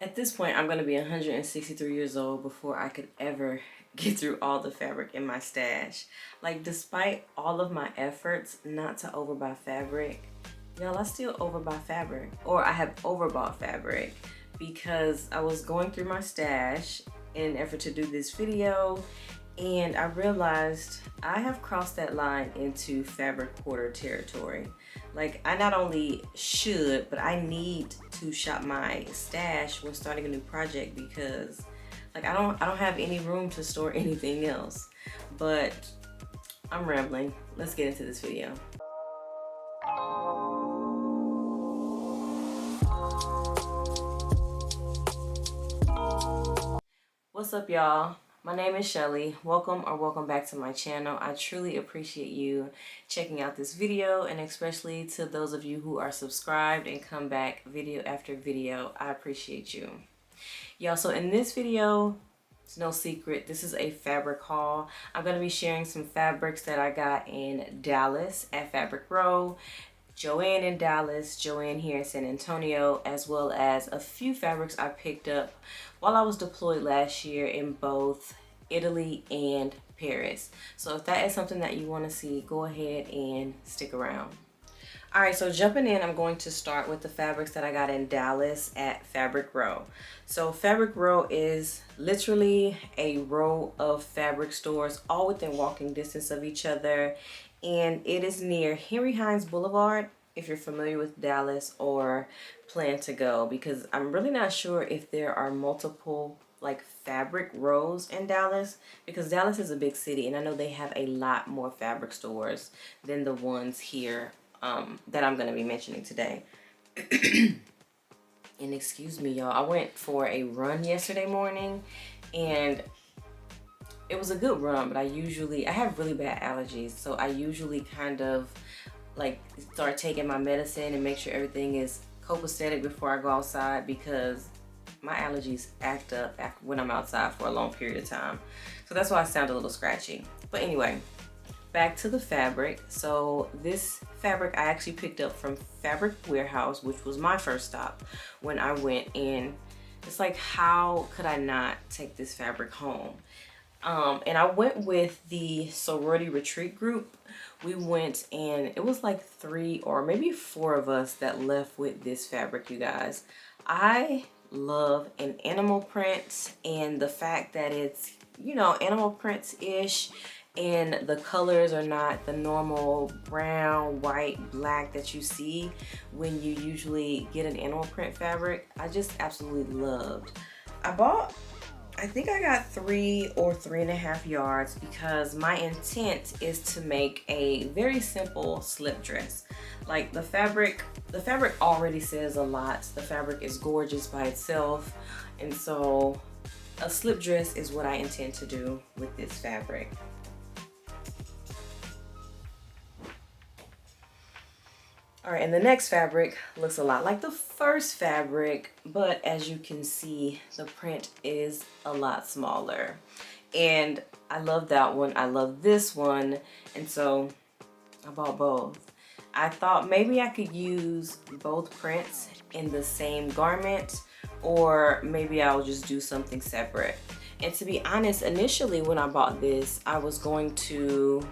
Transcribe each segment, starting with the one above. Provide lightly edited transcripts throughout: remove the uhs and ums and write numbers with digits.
At this point, I'm going to be 163 years old before I could ever get through all the fabric in my stash. Like, despite all of my efforts not to overbuy fabric, y'all, I still overbuy fabric. Or I have overbought fabric because I was going through my stash in an effort to do this video, and I realized I have crossed that line into fabric hoarder territory. Like, I not only should, but I need to shop my stash when starting a new project because like I don't have any room to store anything else. But I'm rambling. Let's get into this video. What's up, y'all? My name is Shelly. Welcome back to my channel. I truly appreciate you checking out this video, and especially to those of you who are subscribed and come back video after video. I appreciate you. Y'all, so in this video, it's no secret, this is a fabric haul. I'm going to be sharing some fabrics that I got in Dallas at Fabric Row, Joann in Dallas, Joann here in San Antonio, as well as a few fabrics I picked up while I was deployed last year in both Italy and Paris. So if that is something that you want to see, go ahead and stick around. Alright, so jumping in, I'm going to start with the fabrics that I got in Dallas at Fabric Row. So Fabric Row is literally a row of fabric stores all within walking distance of each other, and it is near Henry Hines Boulevard if you're familiar with Dallas or plan to go, because I'm really not sure if there are multiple like fabric rows in Dallas, because Dallas is a big city and I know they have a lot more fabric stores than the ones here that I'm going to be mentioning today. And excuse me, y'all, I went for a run yesterday morning and it was a good run, but I have really bad allergies, so I usually kind of like start taking my medicine and make sure everything is copacetic before I go outside, because my allergies act up when I'm outside for a long period of time. So that's why I sound a little scratchy. But anyway, back to the fabric. So this fabric I actually picked up from Fabric Warehouse, which was my first stop when I went in. It's like, how could I not take this fabric home? And I went with the sorority retreat group. We went, and it was like 3 or maybe 4 of us that left with this fabric, you guys. I love an animal print, and the fact that it's, you know, animal prints-ish, and the colors are not the normal brown, white, black that you see when you usually get an animal print fabric. I just absolutely loved. I think I got 3 or 3.5 yards because my intent is to make a very simple slip dress. Like the fabric already says a lot. The fabric is gorgeous by itself, and so a slip dress is what I intend to do with this fabric. All right, and the next fabric looks a lot like the first fabric, but as you can see, the print is a lot smaller. And I love that one. I love this one. And so I bought both. I thought maybe I could use both prints in the same garment, or maybe I'll just do something separate. And to be honest, initially when I bought this, I was going to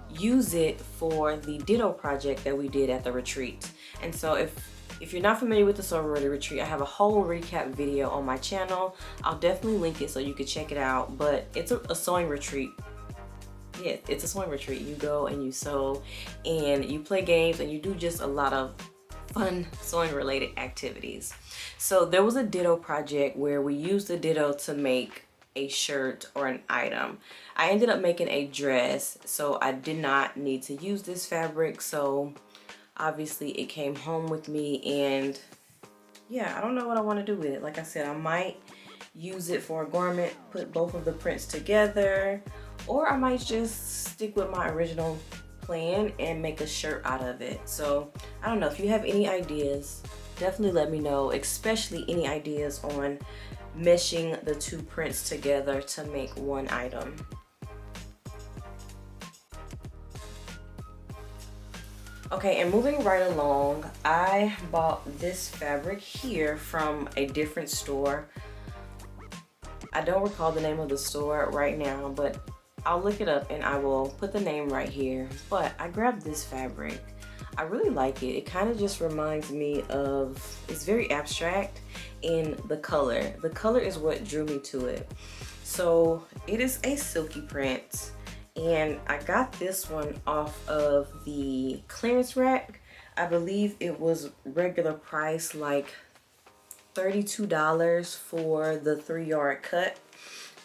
use it for the ditto project that we did at the retreat. And so if you're not familiar with the sorority retreat, I have a whole recap video on my channel. I'll definitely link it so you can check it out. But it's a sewing retreat. Yeah, it's a sewing retreat. You go and you sew and you play games and you do just a lot of fun sewing related activities. So there was a ditto project where we used the ditto to make a shirt or an item. I ended up making a dress, so I did not need to use this fabric. So obviously it came home with me, and yeah, I don't know what I want to do with it. Like I said, I might use it for a garment, put both of the prints together, or I might just stick with my original plan and make a shirt out of it. So I don't know. If you have any ideas, definitely let me know, especially any ideas on meshing the 2 prints together to make one item. Okay, and moving right along, I bought this fabric here from a different store. I don't recall the name of the store right now, but I'll look it up and I will put the name right here. But I grabbed this fabric. I really like it. It kind of just reminds me of, it's very abstract in the color. The color is what drew me to it. So it is a silky print, and I got this one off of the clearance rack. I believe it was regular price, like $32 for the 3-yard cut,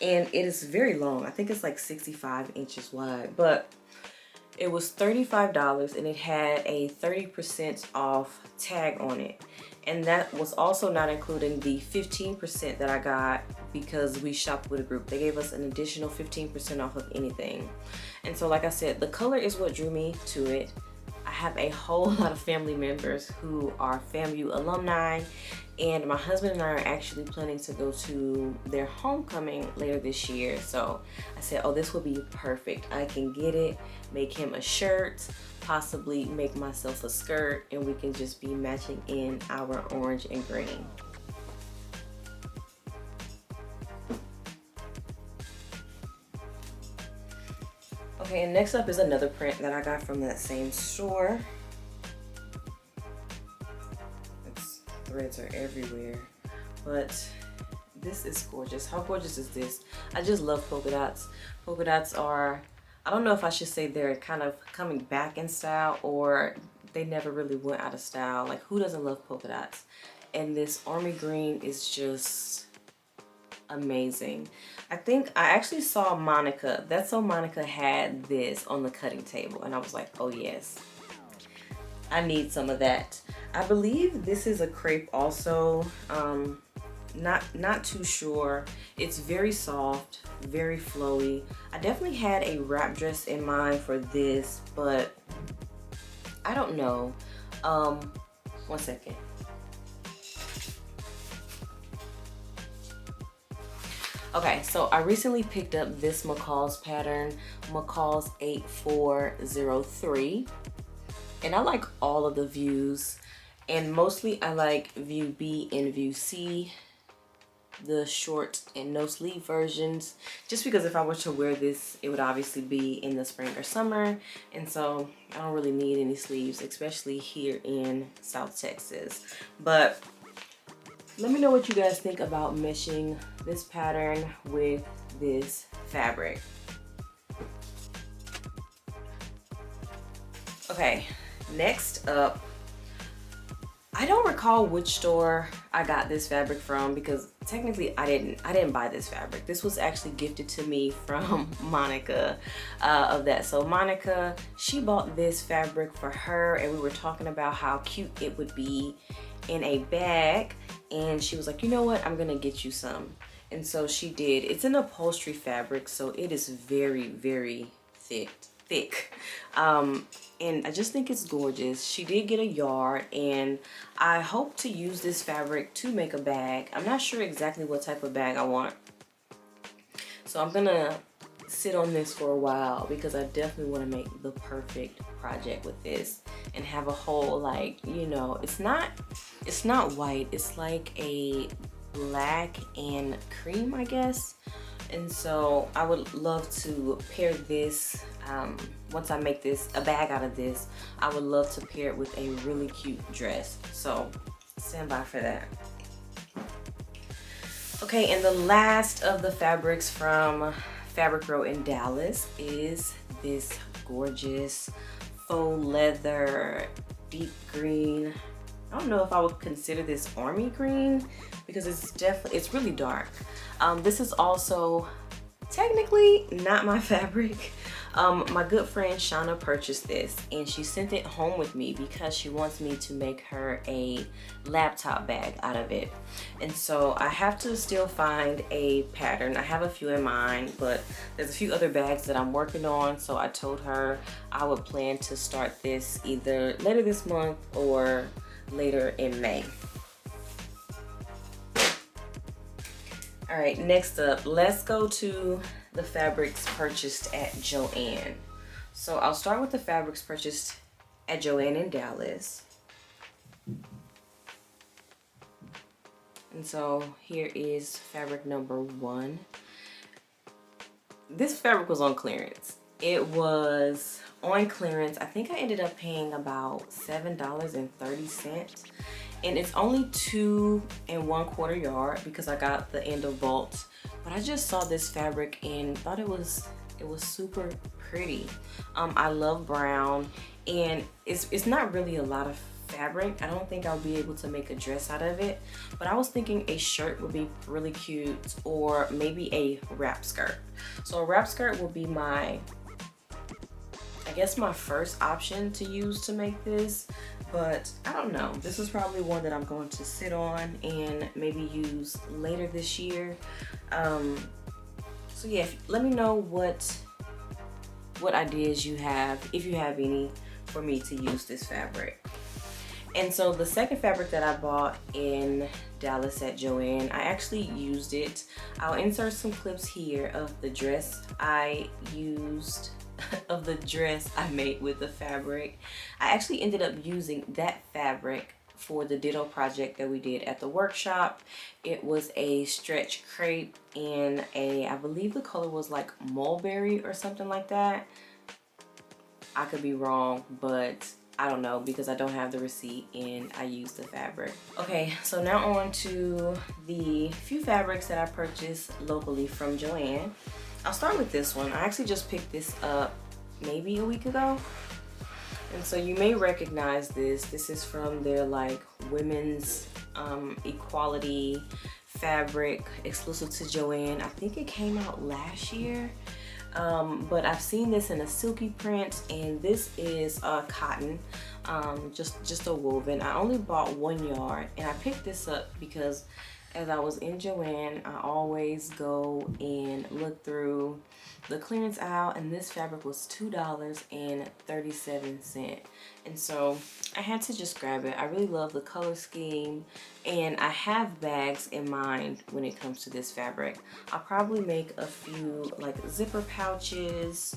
and it is very long. I think it's like 65 inches wide, but it was $35 and it had a 30% off tag on it. And that was also not including the 15% that I got because we shopped with a group. They gave us an additional 15% off of anything. And so like I said, the color is what drew me to it. I have a whole lot of family members who are FAMU alumni, and my husband and I are actually planning to go to their homecoming later this year. So I said, oh, this will be perfect. I can get it, make him a shirt, possibly make myself a skirt, and we can just be matching in our orange and green. Okay, and next up is another print that I got from that same store. Its threads are everywhere, but this is gorgeous. How gorgeous is this? I just love polka dots. Polka dots are, I don't know if I should say they're kind of coming back in style, or they never really went out of style. Like, who doesn't love polka dots? And this army green is just amazing. I think I actually saw Monica. That's so Monica had this on the cutting table, and I was like, oh yes, I need some of that. I believe this is a crepe also. Not too sure. It's very soft, very flowy. I definitely had a wrap dress in mind for this, but I don't know. One second. Okay, so I recently picked up this McCall's pattern, McCall's 8403, and I like all of the views, and mostly I like view B and view C, the short and no sleeve versions, just because if I were to wear this, it would obviously be in the spring or summer, and so I don't really need any sleeves, especially here in South Texas. But let me know what you guys think about meshing this pattern with this fabric. Okay, next up, I don't recall which store I got this fabric from, because technically I didn't buy this fabric. This was actually gifted to me from Monica of that. So Monica, she bought this fabric for her, and we were talking about how cute it would be in a bag, and she was like, you know what, I'm gonna get you some. And so she did. It's an upholstery fabric, so it is very, very thick. And I just think it's gorgeous. She did get a yard, and I hope to use this fabric to make a bag. I'm not sure exactly what type of bag I want, so I'm gonna sit on this for a while, because I definitely want to make the perfect project with this and have a whole, like, you know, it's not white, it's like a black and cream, I guess. And so I would love to pair this, once I make this, a bag out of this, I would love to pair it with a really cute dress. So stand by for that. Okay, and the last of the fabrics from Fabric Row in Dallas is this gorgeous faux leather deep green. I don't know if I would consider this army green, because it's really dark. This is also technically not my fabric. My good friend Shauna purchased this, and she sent it home with me because she wants me to make her a laptop bag out of it. And so I have to still find a pattern. I have a few in mind, but there's a few other bags that I'm working on. So I told her I would plan to start this either later this month or later in May. All right, next up, let's go to the fabrics purchased at Joann. So I'll start with the fabrics purchased at Joann in Dallas. And so here is fabric number 1. This fabric was on clearance. It was on clearance. I think I ended up paying about $7.30. And it's only 2 1/4 yard because I got the end of vault. But I just saw this fabric and thought it was super pretty. I love brown, and it's not really a lot of fabric. I don't think I'll be able to make a dress out of it, but I was thinking a shirt would be really cute, or maybe a wrap skirt. So a wrap skirt will be my, I guess, my first option to use to make this, but I don't know. This is probably one that I'm going to sit on and maybe use later this year. So yeah, let me know what ideas you have, if you have any, for me to use this fabric. And so the second fabric that I bought in Dallas at Joann, I actually used it. I'll insert some clips here of the dress I used, of the dress I made with the fabric. I actually ended up using that fabric for the ditto project that we did at the workshop. It was a stretch crepe in a, I believe the color was like mulberry or something like that. I could be wrong, but I don't know because I don't have the receipt and I used the fabric. Okay, so now on to the few fabrics that I purchased locally from Joann. I'll start with this one. I actually just picked this up maybe a week ago. And so you may recognize this. This is from their like women's equality fabric exclusive to Joann. I think it came out last year. But I've seen this in a silky print, and this is cotton, just a woven. I only bought 1 yard, and I picked this up because as I was in Joann, I always go and look through the clearance aisle, and this fabric was $2.37. And so I had to just grab it. I really love the color scheme, and I have bags in mind when it comes to this fabric. I'll probably make a few like zipper pouches,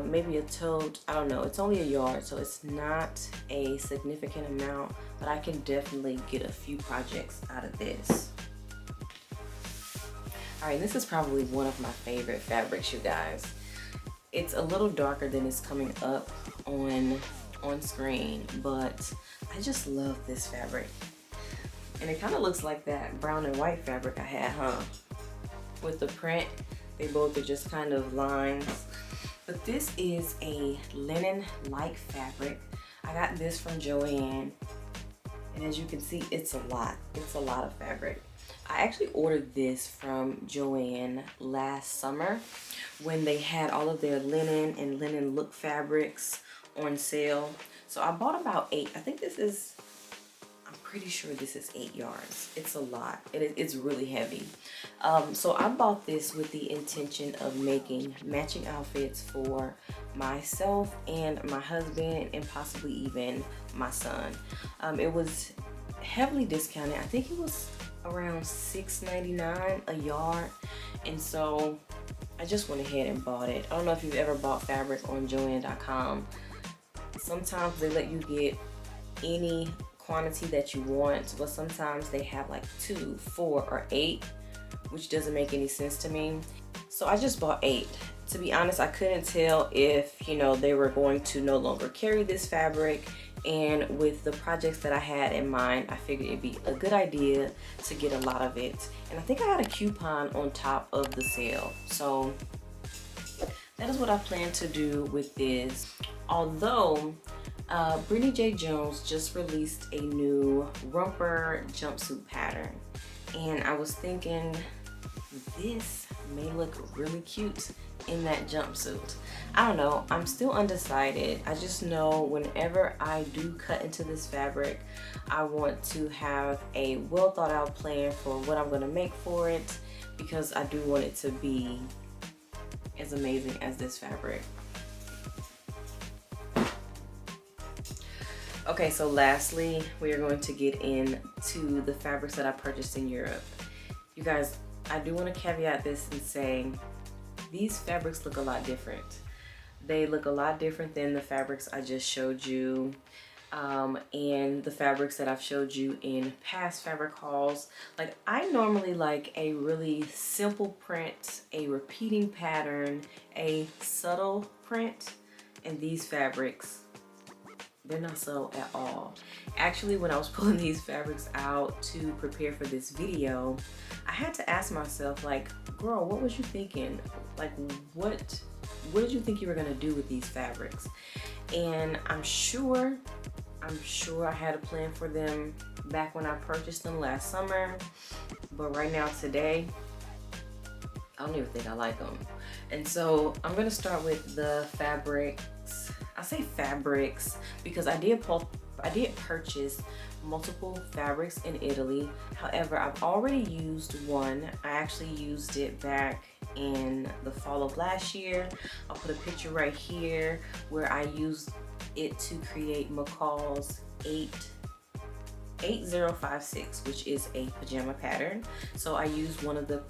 maybe a tote. I don't know. It's only 1 yard, so it's not a significant amount, but I can definitely get a few projects out of this. All right, this is probably one of my favorite fabrics, you guys. It's a little darker than it's coming up on screen, but I just love this fabric. And it kind of looks like that brown and white fabric I had, huh? With the print, they both are just kind of lines. But this is a linen-like fabric. I got this from Joann, and as you can see, it's a lot. It's a lot of fabric. I actually ordered this from Joann last summer when they had all of their linen and linen look fabrics on sale. So I bought about 8. I think this is, I'm pretty sure this is 8 yards. It's a lot. It's really heavy. So I bought this with the intention of making matching outfits for myself and my husband and possibly even my son. It was heavily discounted. I think it was around $6.99 a yard, and so I just went ahead and bought it. I don't know if you've ever bought fabric on Joann.com. Sometimes they let you get any quantity that you want, but sometimes they have like 2, 4, or 8, which doesn't make any sense to me. So I just bought 8. To be honest, I couldn't tell if, you know, they were going to no longer carry this fabric. And with the projects that I had in mind, I figured it'd be a good idea to get a lot of it. And I think I had a coupon on top of the sale. So that is what I plan to do with this. Although Brittany J. Jones just released a new romper jumpsuit pattern. And I was thinking this may look really cute in that jumpsuit. I don't know, I'm still undecided. I just know whenever I do cut into this fabric, I want to have a well thought out plan for what I'm going to make for it, because I do want it to be as amazing as this fabric. Okay, so lastly, we are going to get into the fabrics that I purchased in Europe. You guys, I do want to caveat this and say these fabrics look a lot different. They look a lot different than the fabrics I just showed you. And the fabrics that I've showed you in past fabric hauls. Like, I normally like a really simple print, a repeating pattern, a subtle print, and these fabrics, they're not subtle at all. Actually, when I was pulling these fabrics out to prepare for this video, I had to ask myself, like, girl, what was you thinking? Like, what did you think you were gonna do with these fabrics? And I'm sure I had a plan for them back when I purchased them last summer, but right now, today, I don't even think I like them. And so I'm gonna start with the fabrics. I say fabrics because I did purchase multiple fabrics in Italy. However, I've already used one. I actually used it back in the fall of last year. I'll put a picture right here where I used it to create McCall's 8056, which is a pajama pattern. So I used one of the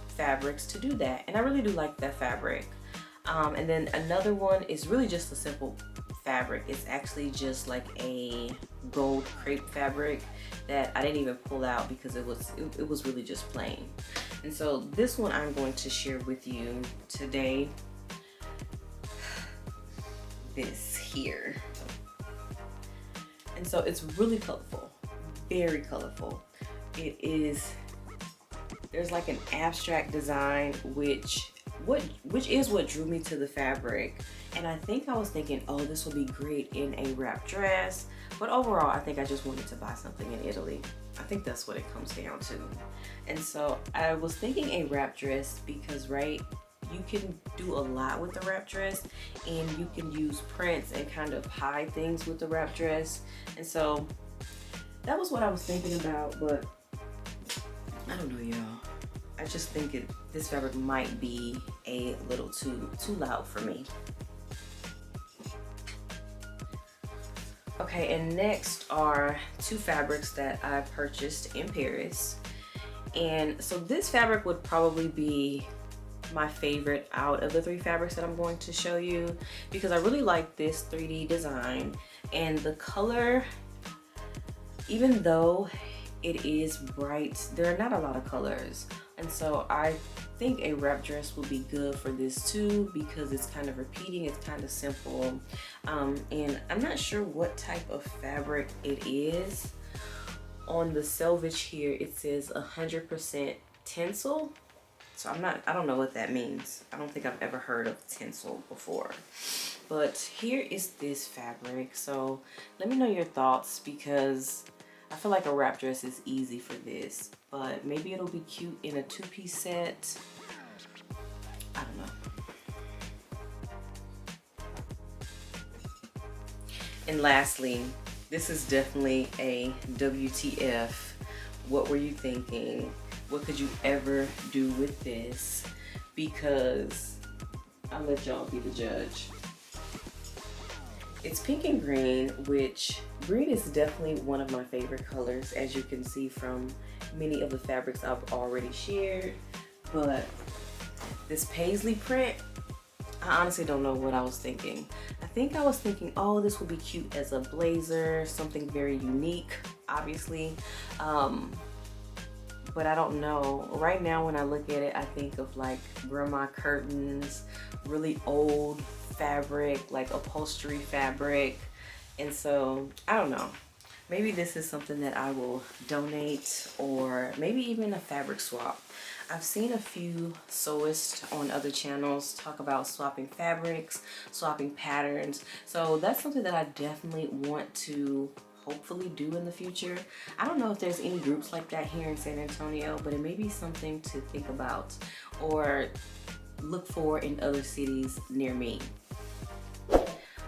fabrics to do that, and I really do like that fabric. And then another one is really just a simple fabric. It's actually just like a gold crepe fabric that I didn't even pull out because it was really just plain. And so this one I'm going to share with you today. This here. And so it's really colorful, very colorful. There's like an abstract design, which is what drew me to the fabric. And I think I was thinking, oh, this will be great in a wrap dress. But overall, I think I just wanted to buy something in Italy. I think that's what it comes down to. And so I was thinking a wrap dress because, right, you can do a lot with the wrap dress, and you can use prints and kind of hide things with the wrap dress. And so that was what I was thinking about, but I don't know, y'all. I just think this fabric might be a little too loud for me. Okay, and next are two fabrics that I purchased in Paris. And so this fabric would probably be my favorite out of the three fabrics that I'm going to show you because I really like this 3D design, and the color, even though it is bright, there are not a lot of colors. And so I think a wrap dress will be good for this too because it's kind of repeating, it's kind of simple. And I'm not sure what type of fabric it is. On the selvage here, it says 100% tencel. So I don't know what that means. I don't think I've ever heard of tencel before. But here is this fabric. So let me know your thoughts because I feel like a wrap dress is easy for this, but maybe it'll be cute in a two-piece set. I don't know. And lastly, this is definitely a WTF. What were you thinking? What could you ever do with this? Because I'll let y'all be the judge. It's pink and green, which green is definitely one of my favorite colors, as you can see from many of the fabrics I've already shared. But this paisley print, I honestly don't know what I was thinking. I think I was thinking, oh, this would be cute as a blazer, something very unique, obviously. But I don't know. Right now when I look at it, I think of like grandma curtains, really old fabric, like upholstery fabric. And so I don't know. Maybe this is something that I will donate, or maybe even a fabric swap. I've seen a few sewists on other channels talk about swapping fabrics, swapping patterns. So that's something that I definitely want to hopefully do in the future. I don't know if there's any groups like that here in San Antonio, but it may be something to think about or look for in other cities near me.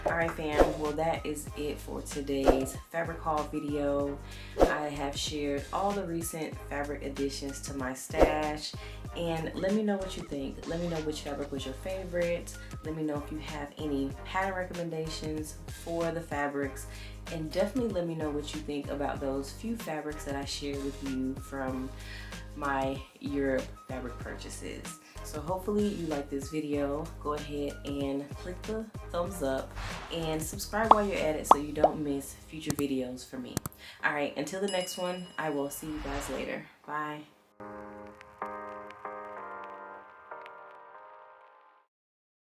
Alright fam, well that is it for today's fabric haul video. I have shared all the recent fabric additions to my stash, and let me know what you think. Let me know which fabric was your favorite. Let me know if you have any pattern recommendations for the fabrics, And definitely let me know what you think about those few fabrics that I shared with you from my Europe fabric purchases. So hopefully you like this video. Go ahead and click the thumbs up and subscribe while you're at it so you don't miss future videos from me. All right, until the next one, I will see you guys later. Bye.